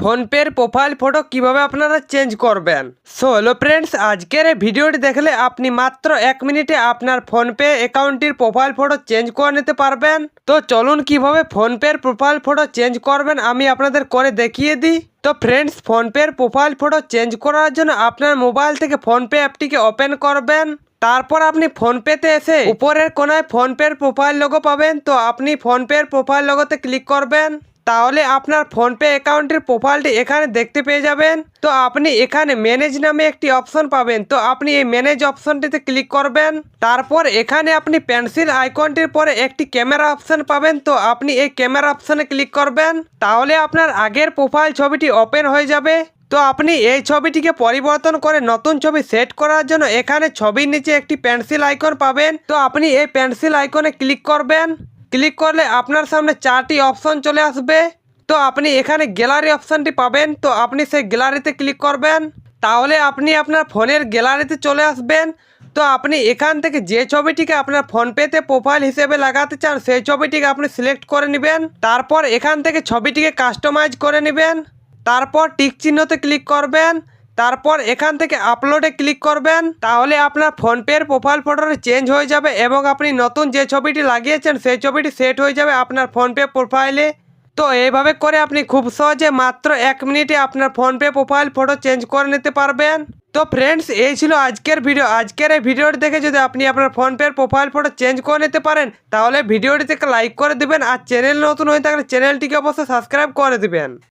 ফোনপের profile photo কিভাবে আপনারা চেঞ্জ করবেন। সো হ্যালো ফ্রেন্ডস, আজকের এই ভিডিওটি দেখলে আপনি মাত্র 1 মিনিটে আপনার ফোনপে অ্যাকাউন্টটির প্রোফাইল ফটো চেঞ্জ করে নিতে পারবেন। তো চলুন কিভাবে ফোনপের প্রোফাইল ফটো চেঞ্জ করবেন আমি আপনাদের করে দেখিয়ে দিই। তো ফ্রেন্ডস, ফোনপের প্রোফাইল ফটো চেঞ্জ করার জন্য আপনার মোবাইল থেকে ফোনপে অ্যাপটিকে ওপেন করবেন। তারপর আপনি ফোনপেতে এসে উপরের কোনায় ফোনপের প্রোফাইল লোগো পাবেন। তো আপনি ফোনপের প্রোফাইল লোগোতে ক্লিক করবেন, তাহলে আপনার ফোনপে অ্যাকাউন্টের প্রোফাইলটি এখানে দেখতে পেয়ে যাবেন। তো আপনি এখানে ম্যানেজ নামে একটি অপশন পাবেন। তো আপনি এই ম্যানেজ অপশনটিতে ক্লিক করবেন। তারপর এখানে আপনি পেন্সিল আইকনটির পরে একটি ক্যামেরা অপশন পাবেন। তো আপনি এই ক্যামেরা অপশনে ক্লিক করবেন, তাহলে আপনার আগের প্রোফাইল ছবিটি ওপেন হয়ে যাবে। তো আপনি এই ছবিটিকে পরিবর্তন করে নতুন ছবি সেট করার জন্য এখানে ছবির নিচে একটি পেন্সিল আইকন পাবেন। তো আপনি এই পেন্সিল আইকনে ক্লিক করবেন। ক্লিক করলে আপনার সামনে 4টি অপশন চলে আসবে। তো আপনি এখানে গ্যালারি অপশনটি পাবেন। তো আপনি সেই গ্যালারিতে ক্লিক করবেন, তাহলে আপনি আপনার ফোনের গ্যালারিতে চলে আসবেন। তো আপনি এখান থেকে যে ছবিটিকে আপনার ফোনপেতে প্রোফাইল হিসেবে লাগাতে চান সেই ছবিটিকে আপনি সিলেক্ট করে নেবেন। তারপর এখান থেকে ছবিটিকে কাস্টমাইজ করে নেবেন। তারপর টিক চিহ্নতে ক্লিক করবেন। তারপর এখান থেকে আপলোডে ক্লিক করবেন, তাহলে আপনার ফোনপের প্রোফাইল ফটোটা চেঞ্জ হয়ে যাবে এবং আপনি নতুন যে ছবিটি লাগিয়েছেন সেই ছবিটি সেট হয়ে যাবে আপনার ফোনপে প্রোফাইলে। তো এইভাবে করে আপনি খুব সহজে মাত্র 1 মিনিটে আপনার ফোনপে প্রোফাইল ফটো চেঞ্জ করে নিতে পারবেন। তো ফ্রেন্ডস, এই ছিল আজকের ভিডিও। আজকের এই ভিডিওটি দেখে যদি আপনি আপনার ফোনপের প্রোফাইল ফটো চেঞ্জ করে নিতে পারেন, তাহলে ভিডিওটিতে লাইক করে দিবেন। আর চ্যানেল নতুন হয়ে থাকলে চ্যানেলটিকে অবশ্যই সাবস্ক্রাইব করে দিবেন।